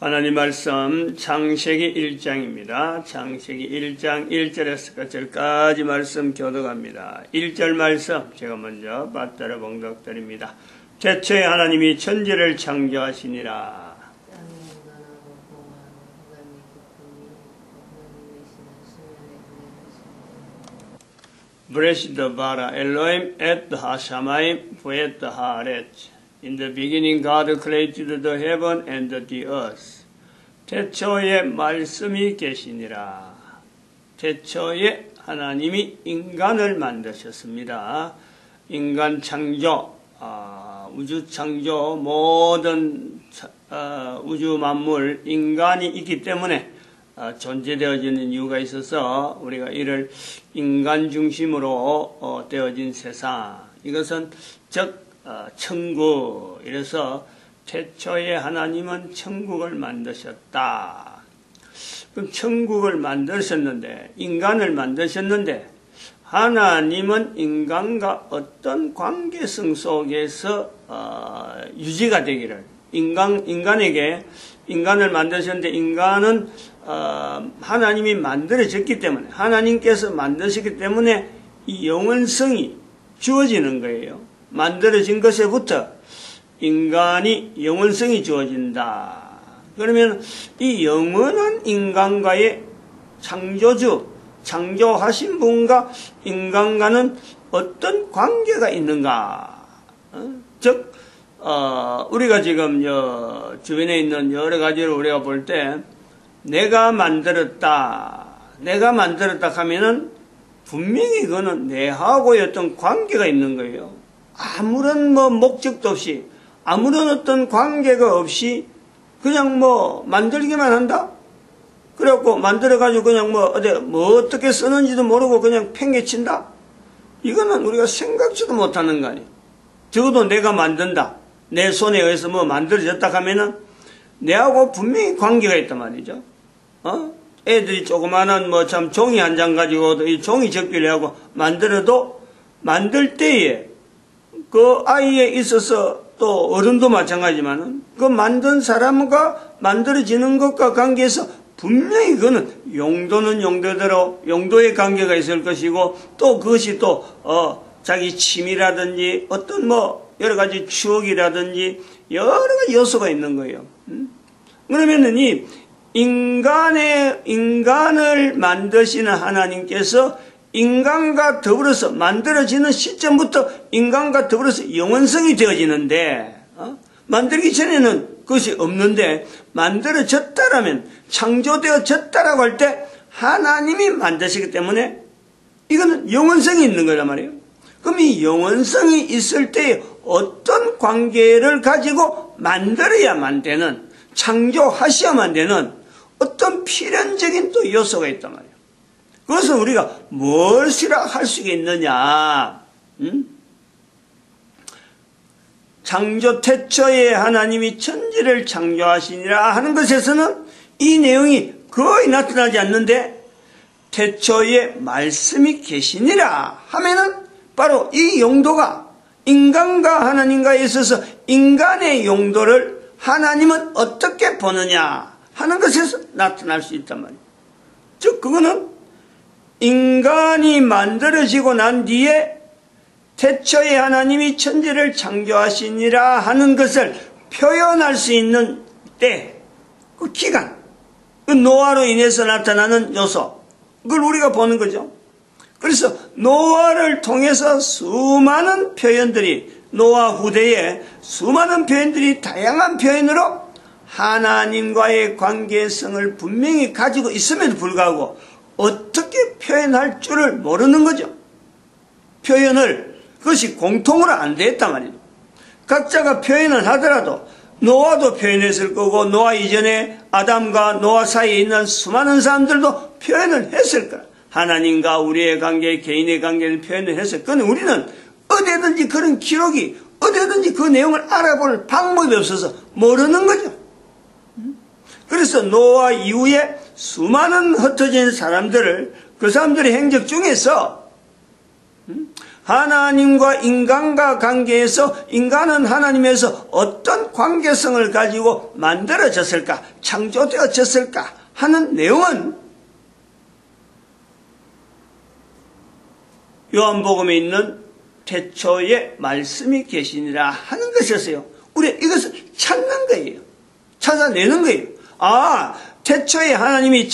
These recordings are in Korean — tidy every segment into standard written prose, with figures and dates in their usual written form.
하나님 말씀 창세기 1장입니다. 창세기 1장 1절에서 끝절까지 말씀 교독합니다. 1절 말씀 제가 먼저 받들어 봉독드립니다. 태초에 하나님이 천지를 창조하시니라. 브레시드 바라 엘로임 엣 하샤마임 부엣 하렛. In the beginning God created the heaven and the earth. 태초에 말씀이 계시니라. 태초에 하나님이 인간을 만드셨습니다. 인간 창조, 우주 창조, 모든 우주 만물, 인간이 있기 때문에 존재되어지는 이유가 있어서 우리가 이를 인간 중심으로 되어진 세상, 이것은 즉 천국. 이래서 태초에 하나님은 천국을 만드셨다. 그럼 천국을 만드셨는데, 인간을 만드셨는데, 하나님은 인간과 어떤 관계성 속에서 유지가 되기를, 인간에게 인간을 만드셨는데, 인간은 하나님이 만들어졌기 때문에, 하나님께서 만드셨기 때문에 이 영원성이 주어지는 거예요. 만들어진 것에부터 인간이 영원성이 주어진다. 그러면 이 영원한 인간과의 창조주, 창조하신 분과 인간과는 어떤 관계가 있는가? 즉, 우리가 지금 주변에 있는 여러 가지를 우리가 볼 때 내가 만들었다 하면은 분명히 그거는 내하고의 어떤 관계가 있는 거예요. 아무런 목적도 없이, 아무런 어떤 관계가 없이 그냥 만들기만 한다? 그래갖고 만들어가지고 그냥 어떻게 쓰는지도 모르고 그냥 팽개친다? 이거는 우리가 생각지도 못하는 거 아니에요. 적어도 내가 만든다. 내 손에 의해서 만들어졌다 하면은 내하고 분명히 관계가 있단 말이죠. 애들이 조그마한 참 종이 한 장 가지고도 이 종이 접기를 하고 만들어도 만들 때에 그 아이에 있어서 또 어른도 마찬가지지만은 그 만든 사람과 만들어지는 것과 관계에서 분명히 그거는 용도는 용도대로 용도의 관계가 있을 것이고 또 그것이 또 자기 취미라든지 어떤 여러 가지 추억이라든지 여러 가지 요소가 있는 거예요. 그러면은 이 인간을 만드시는 하나님께서 인간과 더불어서 만들어지는 시점부터 인간과 더불어서 영원성이 되어지는데, 만들기 전에는 그것이 없는데, 만들어졌다라면, 창조되어졌다라고 할 때, 하나님이 만드시기 때문에, 이거는 영원성이 있는 거란 말이에요. 그럼 이 영원성이 있을 때 어떤 관계를 가지고 만들어야만 되는, 창조하셔야만 되는 어떤 필연적인 또 요소가 있단 말이에요. 그것은 우리가 무엇이라 할 수가 있느냐? 창조 태초에 하나님이 천지를 창조하시니라 하는 것에서는 이 내용이 거의 나타나지 않는데 태초에 말씀이 계시니라 하면은 바로 이 용도가 인간과 하나님과 있어서 인간의 용도를 하나님은 어떻게 보느냐 하는 것에서 나타날 수 있단 말이에요. 즉 그거는 인간이 만들어지고 난 뒤에 태초에 하나님이 천지를 창조하시니라 하는 것을 표현할 수 있는 때, 그 기간, 그 노아로 인해서 나타나는 요소, 그걸 우리가 보는 거죠. 그래서 노아를 통해서 수많은 표현들이, 노아 후대에 수많은 표현들이 다양한 표현으로 하나님과의 관계성을 분명히 가지고 있음에도 불구하고 어떻게 표현할 줄을 모르는 거죠. 표현을, 그것이 공통으로 안 됐단 말이에요. 각자가 표현을 하더라도 노아도 표현했을 거고 노아 이전에 아담과 노아 사이에 있는 수많은 사람들도 표현을 했을 거야. 하나님과 우리의 관계, 개인의 관계를 표현을 했을 거야. 그런데 우리는 어디든지 그런 기록이, 어디든지 그 내용을 알아볼 방법이 없어서 모르는 거죠. 그래서 노아 이후에 수많은 흩어진 사람들을 그 사람들의 행적 중에서 하나님과 인간과 관계에서 인간은 하나님에서 어떤 관계성을 가지고 만들어졌을까, 창조되어졌을까 하는 내용은 요한복음에 있는 태초에 말씀이 계시니라 하는 것이었어요. 우리 이것을 찾는 거예요. 찾아내는 거예요. 아, 태초에 하나님이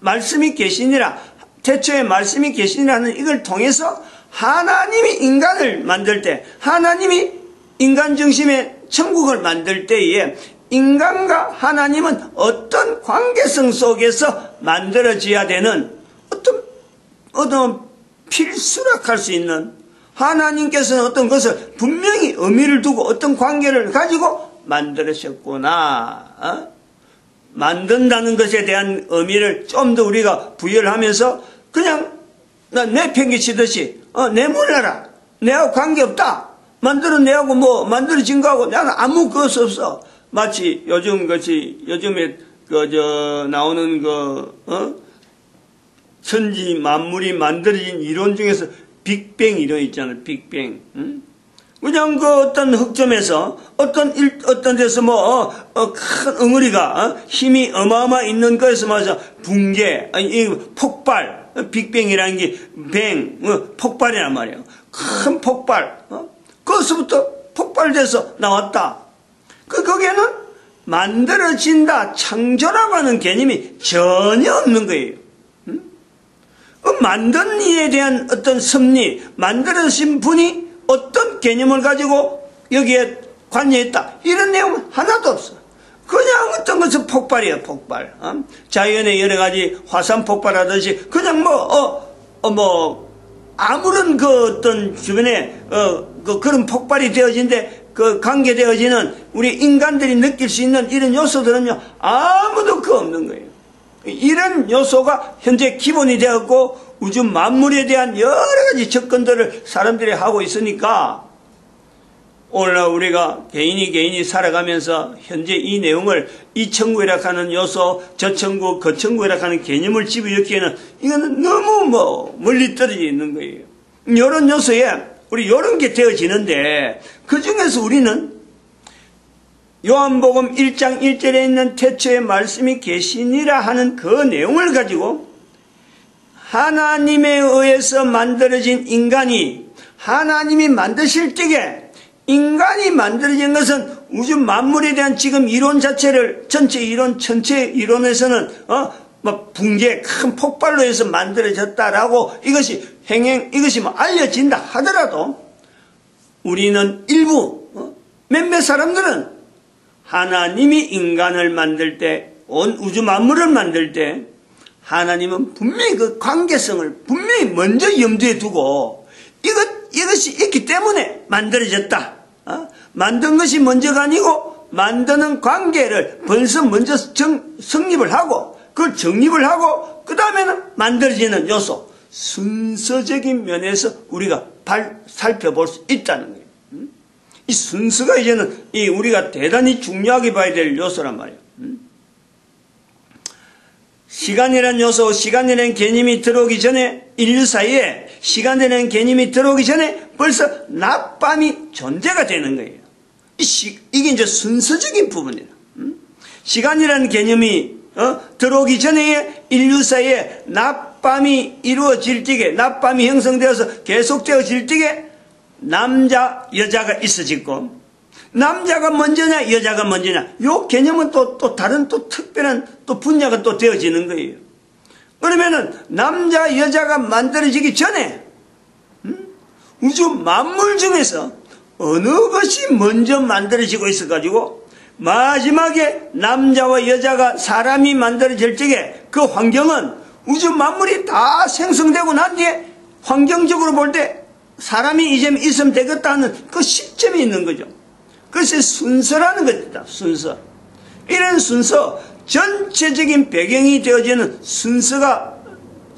말씀이 계시니라, 태초에 말씀이 계시니라는 이걸 통해서 하나님이 인간을 만들 때, 하나님이 인간 중심의 천국을 만들 때에 인간과 하나님은 어떤 관계성 속에서 만들어져야 되는 어떤 필수락할 수 있는, 하나님께서는 어떤 것을 분명히 의미를 두고 어떤 관계를 가지고 만들으셨구나. 만든다는 것에 대한 의미를 좀 더 우리가 부여를 하면서 그냥 내 평기치듯이 내 몰라라, 내하고 관계없다, 내하고 뭐 만들어진 거하고 나는 아무 것이 없어. 마치 요즘에 나오는 천지 만물이 만들어진 이론 중에서 빅뱅 이론 있잖아요. 빅뱅. 그냥 어떤 흑점에서 어떤 데서 큰 엉덩이가 힘이 어마어마 있는 거에서 붕괴, 폭발, 빅뱅이라는 게 폭발이란 말이에요. 큰 폭발. 거기서부터 폭발돼서 나왔다. 거기에는 만들어진다, 창조라고 하는 개념이 전혀 없는 거예요. 만든 이에 대한 어떤 섭리, 만들어진 분이 어떤 개념을 가지고 여기에 관여했다, 이런 내용은 하나도 없어. 그냥 어떤 것은 폭발이에요, 폭발. 자연의 여러 가지 화산 폭발하듯이 그냥 아무런 어떤 주변에 그런 폭발이 되어진데 관계되어지는 우리 인간들이 느낄 수 있는 이런 요소들은요, 아무도 없는 거예요. 이런 요소가 현재 기본이 되었고 우주 만물에 대한 여러 가지 접근들을 사람들이 하고 있으니까 오늘날 우리가 개인이 살아가면서 현재 이 내용을 이 천국이라 하는 요소, 저 천국, 그 천국이라 하는 개념을 집어넣기에는 이거는 너무 멀리 떨어져 있는 거예요. 이런 요소에 우리 이런 게 되어지는데 그 중에서 우리는 요한복음 1장 1절에 있는 태초에 말씀이 계시니라 하는 그 내용을 가지고 하나님에 의해서 만들어진 인간이, 하나님이 만드실 때에 인간이 만들어진 것은 우주 만물에 대한 지금 이론 자체를 전체 이론에서는 붕괴, 큰 폭발로 해서 만들어졌다라고 이것이 알려진다 하더라도 우리는 일부 몇몇 사람들은 하나님이 인간을 만들 때, 온 우주 만물을 만들 때 하나님은 분명히 그 관계성을 분명히 먼저 염두에 두고 이것이 있기 때문에 만들어졌다. 만든 것이 먼저가 아니고 만드는 관계를 벌써 먼저 성립을 하고 그걸 정립을 하고 그 다음에는 만들어지는 요소, 순서적인 면에서 우리가 살펴볼 수 있다는 거예요. 이 순서가 이제는 우리가 대단히 중요하게 봐야 될 요소란 말이에요. 시간이라는 요소, 시간이라는 개념이 들어오기 전에, 인류 사이에 시간이라는 개념이 들어오기 전에 벌써 낮밤이 존재가 되는 거예요. 이게 이제 순서적인 부분이에요. 시간이라는 개념이 들어오기 전에 인류 사이에 낮밤이 이루어질 때에, 낮밤이 형성되어서 계속되어질 때에 남자, 여자가 있어지고, 남자가 먼저냐 여자가 먼저냐 요 개념은 또 다른 특별한 분야가 되어지는 거예요. 그러면은 남자 여자가 만들어지기 전에 우주 만물 중에서 어느 것이 먼저 만들어지고 있어 가지고 마지막에 남자와 여자가 사람이 만들어질 적에 그 환경은 우주 만물이 다 생성되고 난 뒤에 환경적으로 볼 때 사람이 이제 있으면 되겠다 하는 그 시점이 있는 거죠. 그것이 순서라는 것이다. 순서. 이런 순서, 전체적인 배경이 되어지는 순서가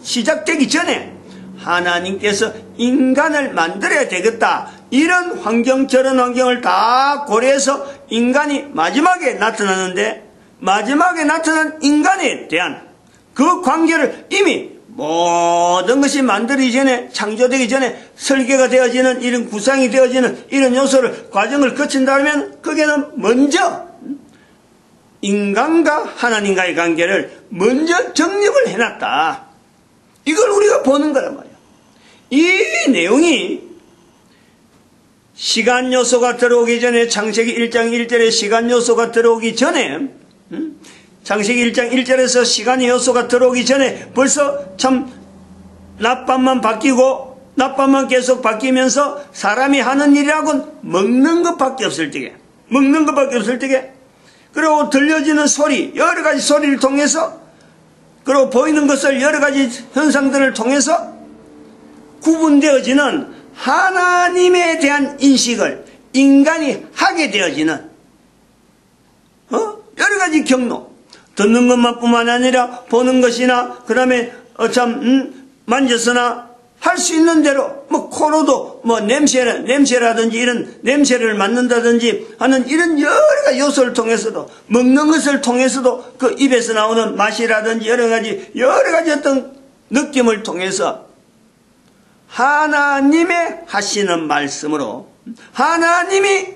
시작되기 전에 하나님께서 인간을 만들어야 되겠다. 이런 환경, 저런 환경을 다 고려해서 인간이 마지막에 나타나는데, 마지막에 나타난 인간에 대한 그 관계를 이미 모든 것이 만들어지기 전에, 창조되기 전에 설계가 되어지는 이런 구상이 되어지는 이런 요소를, 과정을 거친다면 거기에는 먼저 인간과 하나님과의 관계를 먼저 정립을 해놨다. 이걸 우리가 보는 거란 말이야. 이 내용이 시간 요소가 들어오기 전에, 창세기 1장 1절에 시간 요소가 들어오기 전에, 창세기 1장 1절에서 시간의 요소가 들어오기 전에 벌써 참 낮밤만 바뀌고 낮밤만 계속 바뀌면서 사람이 하는 일이라고는 먹는 것밖에 없을 때게, 먹는 것밖에 없을 때게, 그리고 들려지는 소리, 여러 가지 소리를 통해서, 그리고 보이는 것을 여러 가지 현상들을 통해서 구분되어지는 하나님에 대한 인식을 인간이 하게 되어지는 여러 가지 경로, 듣는 것만뿐만 아니라 보는 것이나, 그 다음에 만져서나 할 수 있는 대로, 코로도 냄새라든지 이런 냄새를 맡는다든지 하는 이런 여러 가지 요소를 통해서도, 먹는 것을 통해서도 그 입에서 나오는 맛이라든지 여러 가지 어떤 느낌을 통해서 하나님의 하시는 말씀으로 하나님이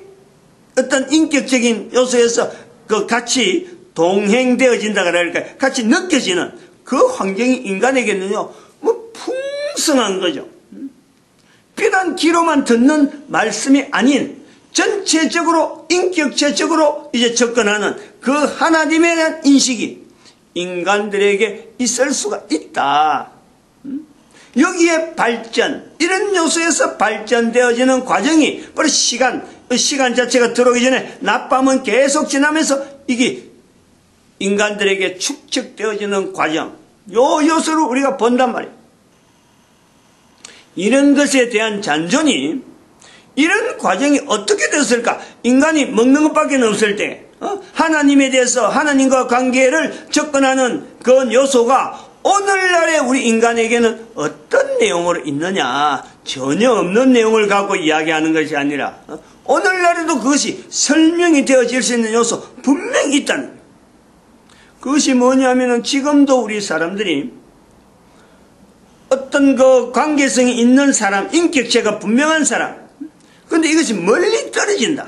어떤 인격적인 요소에서 그 같이 동행되어진다 그럴까, 같이 느껴지는 그 환경이 인간에게는요, 풍성한 거죠. 비단 귀로만 듣는 말씀이 아닌 전체적으로, 인격체적으로 이제 접근하는 그 하나님에 대한 인식이 인간들에게 있을 수가 있다. 여기에 발전, 이런 요소에서 발전되어지는 과정이 바로 시간 자체가 들어오기 전에 낮밤은 계속 지나면서 이게 인간들에게 축적되어지는 과정, 요 요소를 우리가 본단 말이에요. 이런 것에 대한 잔존이, 이런 과정이 어떻게 됐을까? 인간이 먹는 것밖에 없을 때 하나님에 대해서, 하나님과 관계를 접근하는 그 요소가 오늘날의 우리 인간에게는 어떤 내용으로 있느냐, 전혀 없는 내용을 갖고 이야기하는 것이 아니라 오늘날에도 그것이 설명이 되어질 수 있는 요소 분명히 있다는 거예요. 그것이 뭐냐면은 지금도 우리 사람들이 어떤 그 관계성이 있는 사람, 인격체가 분명한 사람, 근데 이것이 멀리 떨어진다.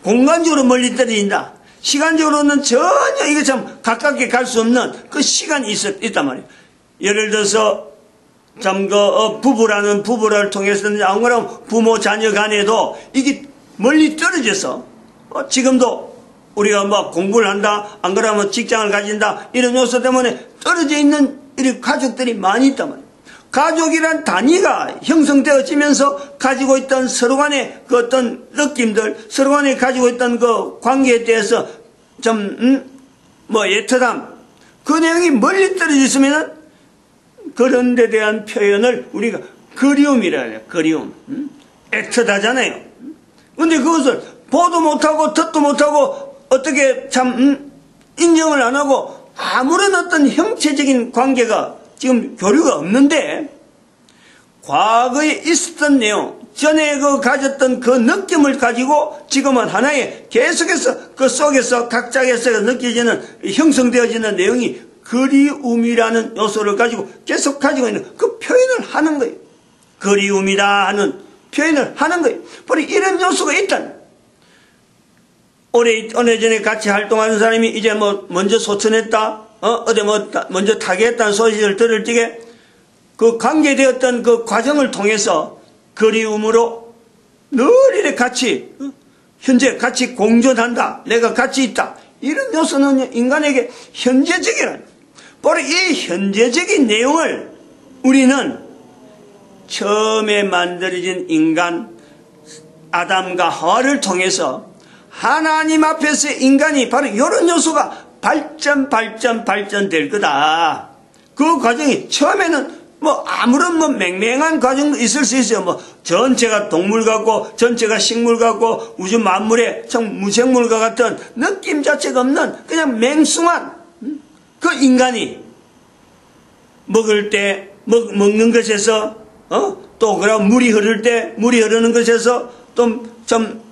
공간적으로 멀리 떨어진다. 시간적으로는 전혀 이게 참 가깝게 갈 수 없는 그 시간이 있단 말이에요. 예를 들어서 참 부부를 통해서는 안 그러면 부모 자녀 간에도 이게 멀리 떨어져서 지금도 우리가 공부를 한다, 안 그러면 직장을 가진다, 이런 요소 때문에 떨어져 있는 이런 가족들이 많이 있단 말이에요. 가족이란 단위가 형성되어지면서 가지고 있던 서로 간의 그 어떤 느낌들, 서로 간에 가지고 있던 그 관계에 대해서 애틋함, 그 내용이 멀리 떨어져 있으면은 그런 데 대한 표현을 우리가 그리움이라 해요. 그리움. 애틋하잖아요. 근데 그것을 보도 못하고 듣도 못하고 어떻게 인정을 안 하고 아무런 어떤 형체적인 관계가 지금 교류가 없는데, 과거에 있었던 내용, 전에 가졌던 그 느낌을 가지고 지금은 하나의 계속해서 그 속에서 각자에서 느껴지는, 형성되어지는 내용이 그리움이라는 요소를 가지고 계속 가지고 있는 그 표현을 하는 거예요. 그리움이다 하는 표현을 하는 거예요. 바로 이런 요소가 있다는 거예요. 오래전에 같이 활동하는 사람이 이제 먼저 소천했다, 어디 먼저 타겠다는 소식을 들을 적에 그 관계되었던 그 과정을 통해서 그리움으로 늘 이렇게 같이, 현재 같이 공존한다, 내가 같이 있다, 이런 요소는 인간에게 현재적이라는, 바로 이 현재적인 내용을 우리는 처음에 만들어진 인간 아담과 하와를 통해서 하나님 앞에서 인간이 바로 이런 요소가 발전될 거다. 그 과정이 처음에는 아무런 맹맹한 과정도 있을 수 있어요. 전체가 동물 같고, 전체가 식물 같고, 우주 만물의 참 무생물과 같은 느낌 자체가 없는 그냥 맹숭한 그 인간이 먹을 때, 먹는 것에서, 또 그럼 물이 흐르는 것에서 또 좀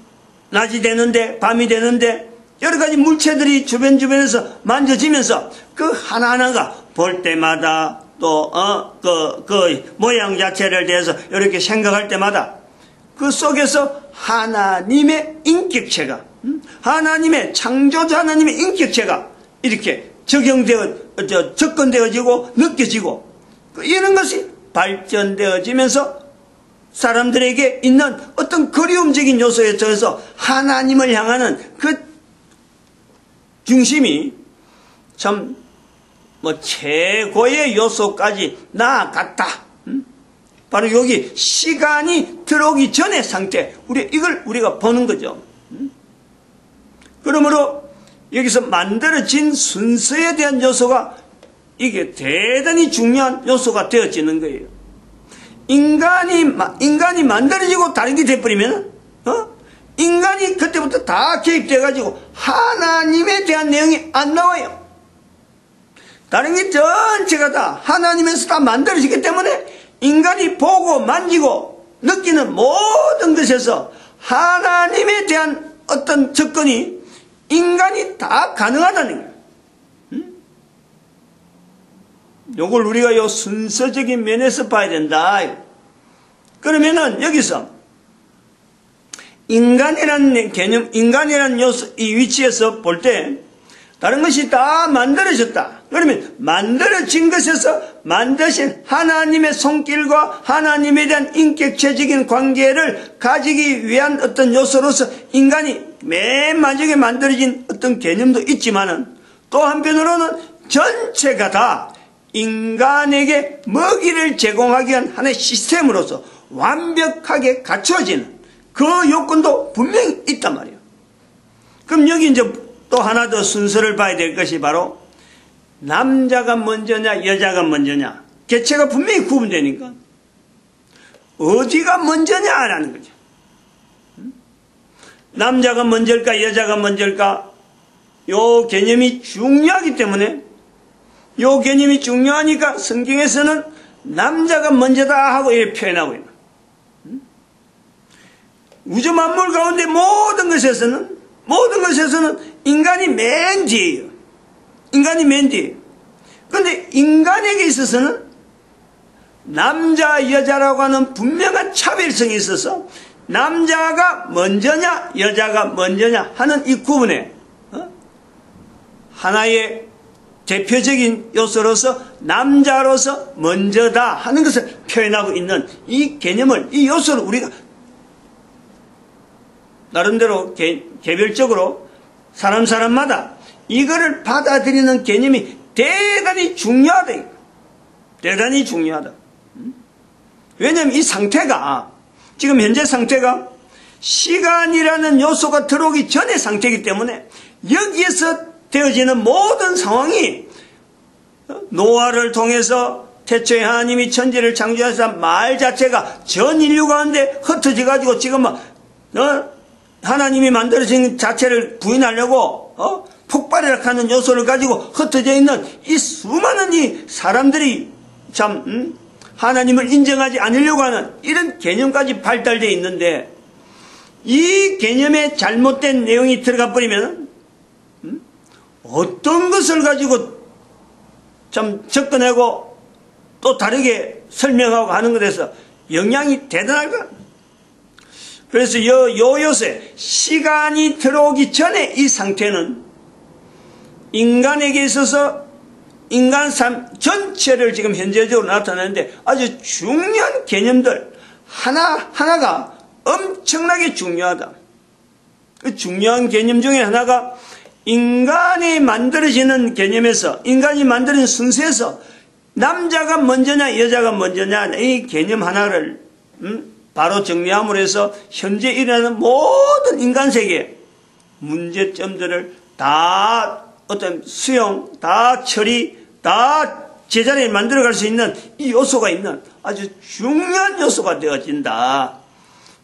낮이 되는데, 밤이 되는데, 여러 가지 물체들이 주변에서 만져지면서 그 하나하나가 볼 때마다 또 모양 자체를 대해서 이렇게 생각할 때마다 그 속에서 하나님의 인격체가, 하나님의 창조자 하나님의 인격체가 이렇게 접근되어지고 느껴지고, 이런 것이 발전되어지면서 사람들에게 있는 어떤 그리움적인 요소에 저어서 하나님을 향하는 그 중심이 참 최고의 요소까지 나아갔다. 바로 여기 시간이 들어오기 전의 상태, 이걸 우리가 보는 거죠. 그러므로 여기서 만들어진 순서에 대한 요소가 이게 대단히 중요한 요소가 되어지는 거예요. 인간이 만들어지고 다른 게 돼버리면, 인간이 그때부터 다 개입돼가지고 하나님에 대한 내용이 안 나와요. 다른 게 전체가 다 하나님에서 다 만들어지기 때문에 인간이 보고 만지고 느끼는 모든 것에서 하나님에 대한 어떤 접근이 인간이 다 가능하다는 거예요. 요걸 우리가 요 순서적인 면에서 봐야 된다. 그러면은 여기서 인간이라는 개념, 인간이라는 요소, 이 위치에서 볼 때 다른 것이 다 만들어졌다. 그러면 만들어진 것에서 만드신 하나님의 손길과 하나님에 대한 인격체적인 관계를 가지기 위한 어떤 요소로서 인간이 맨 마지막에 만들어진 어떤 개념도 있지만은, 또 한편으로는 전체가 다 인간에게 먹이를 제공하기 위한 하나의 시스템으로서 완벽하게 갖춰지는 그 요건도 분명히 있단 말이에요. 그럼 여기 이제 또 하나 더 순서를 봐야 될 것이 바로 남자가 먼저냐 여자가 먼저냐, 개체가 분명히 구분되니까 어디가 먼저냐라는 거죠. 남자가 먼저일까 여자가 먼저일까, 요 개념이 중요하기 때문에, 요 개념이 중요하니까 성경에서는 남자가 먼저다 하고 이렇게 표현하고 있는, 우주 만물 가운데 모든 것에서는 인간이 맨 뒤에요. 인간이 맨 뒤에요. 그런데 인간에게 있어서는 남자 여자라고 하는 분명한 차별성이 있어서 남자가 먼저냐 여자가 먼저냐 하는 이 구분에 하나의 대표적인 요소로서 남자로서 먼저다 하는 것을 표현하고 있는 이 개념을, 이 요소를 우리가 나름대로 개별적으로 사람마다 이거를 받아들이는 개념이 대단히 중요하다. 대단히 중요하다. 왜냐하면 이 상태가, 지금 현재 상태가 시간이라는 요소가 들어오기 전의 상태이기 때문에 여기에서 되어지는 모든 상황이 노아를 통해서 태초에 하나님이 천지를 창조하사 말 자체가 전 인류 가운데 흩어져 가지고 지금 하나님이 만들어진 자체를 부인하려고 폭발이라 하는 요소를 가지고 흩어져 있는 이 수많은 이 사람들이 참 하나님을 인정하지 않으려고 하는 이런 개념까지 발달되어 있는데, 이 개념에 잘못된 내용이 들어가 버리면 어떤 것을 가지고 참 접근하고 또 다르게 설명하고 하는 것에서 영향이 대단할 것. 그래서 요 요새 시간이 들어오기 전에 이 상태는 인간에게 있어서 인간 삶 전체를 지금 현재적으로 나타내는데 아주 중요한 개념들 하나가 엄청나게 중요하다. 그 중요한 개념 중에 하나가 인간이 만들어지는 개념에서, 인간이 만드는 순서에서 남자가 먼저냐 여자가 먼저냐, 이 개념 하나를 바로 정리함으로 해서 현재 일어나는 모든 인간 세계 문제점들을 다 어떤 수용, 다 처리, 다 제자리에 만들어갈 수 있는 이 요소가 있는 아주 중요한 요소가 되어진다.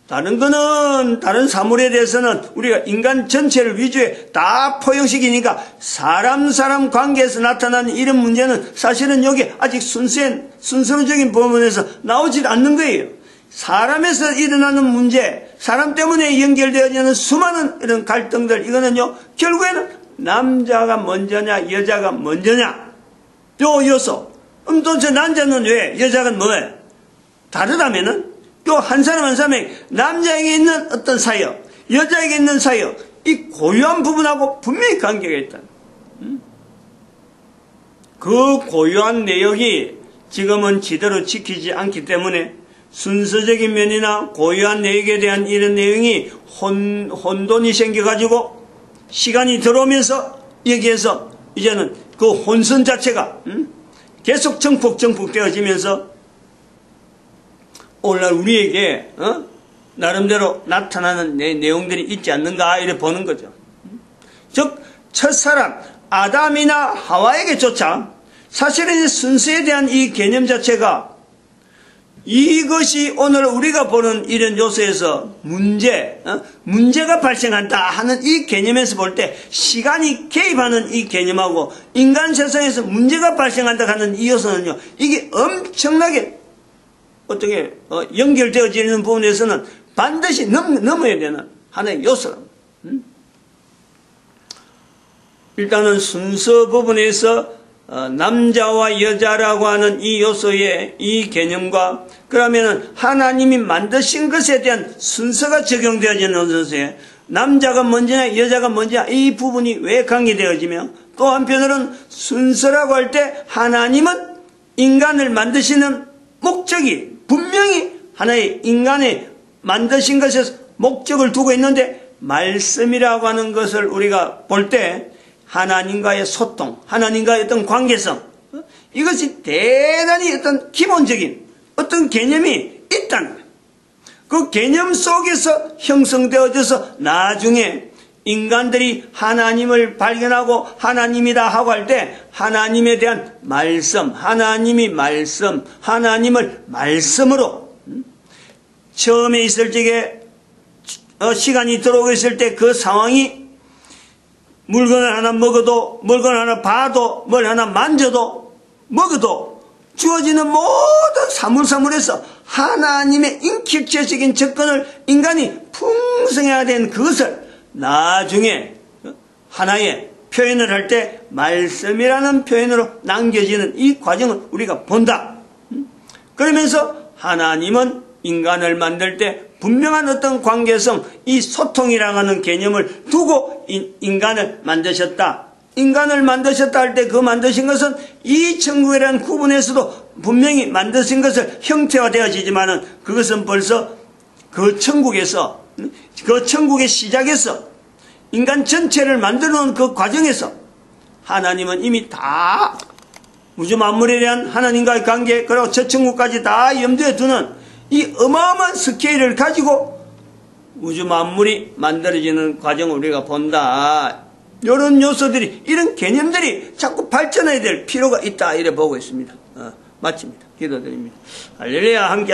다른 거는, 다른 사물에 대해서는 우리가 인간 전체를 위주에 다 포용시키니까 사람 관계에서 나타나는 이런 문제는 사실은 여기 아직 순서적인 부분에서 나오질 않는 거예요. 사람에서 일어나는 문제, 사람 때문에 연결되어지는 수많은 이런 갈등들, 이거는요, 결국에는 남자가 먼저냐, 여자가 먼저냐, 요 요소, 그럼 도대체 남자는 왜, 여자가 뭐예요? 다르다면은, 또 한 사람 한 사람이 남자에게 있는 어떤 사역, 여자에게 있는 사역, 이 고유한 부분하고 분명히 관계가 있다. 그 고유한 내역이 지금은 제대로 지키지 않기 때문에 순서적인 면이나 고유한 내역에 대한 이런 내용이 혼돈이 생겨가지고 시간이 들어오면서 여기에서 이제는 그 혼선 자체가 계속 정폭되어지면서 오늘날 우리에게 나름대로 나타나는 내용들이 있지 않는가 이렇게 보는 거죠. 즉 첫사람 아담이나 하와에게조차 사실은 순서에 대한 이 개념 자체가 이것이 오늘 우리가 보는 이런 요소에서 문제가 발생한다 하는 이 개념에서 볼 때 시간이 개입하는 이 개념하고 인간 세상에서 문제가 발생한다 하는 이 요소는요, 이게 엄청나게 어떻게 연결되어지는 부분에서는 반드시 넘어야 되는 하나의 요소랍니다. 일단은 순서 부분에서 남자와 여자라고 하는 이 요소의 이 개념과 그러면은 하나님이 만드신 것에 대한 순서가 적용되어지는 순서에 남자가 먼저냐 여자가 먼저냐 이 부분이 왜 관계되어지며 또 한편으로는 순서라고 할 때 하나님은 인간을 만드시는 목적이 분명히 하나의 인간의 만드신 것에서 목적을 두고 있는데 말씀이라고 하는 것을 우리가 볼 때 하나님과의 소통, 하나님과의 어떤 관계성, 이것이 대단히 어떤 기본적인 어떤 개념이 있다는 거예요. 그 개념 속에서 형성되어져서 나중에 인간들이 하나님을 발견하고 하나님이다 하고 할 때 하나님에 대한 말씀, 하나님이 말씀, 하나님을 말씀으로 처음에 있을 적에 시간이 들어오고 있을 때 그 상황이 물건을 하나 먹어도, 물건을 하나 봐도, 뭘 하나 만져도, 먹어도 주어지는 모든 사물사물에서 하나님의 인격체적인 접근을 인간이 풍성해야 된 그것을 나중에 하나의 표현을 할 때 말씀이라는 표현으로 남겨지는 이 과정을 우리가 본다. 그러면서 하나님은 인간을 만들 때 분명한 어떤 관계성, 이 소통이라고 하는 개념을 두고 인간을 만드셨다. 인간을 만드셨다 할 때 그 만드신 것은 이 천국이라는 구분에서도 분명히 만드신 것을 형태화되어지지만은 그것은 벌써 그 천국에서, 그 천국의 시작에서 인간 전체를 만들어 놓은 그 과정에서 하나님은 이미 다 우주 만물에 대한 하나님과의 관계, 그리고 저 천국까지 다 염두에 두는 이 어마어마한 스케일을 가지고 우주 만물이 만들어지는 과정을 우리가 본다. 이런 요소들이, 이런 개념들이 자꾸 발전해야 될 필요가 있다. 이래 보고 있습니다. 마칩니다. 기도드립니다. 할렐루야. 함께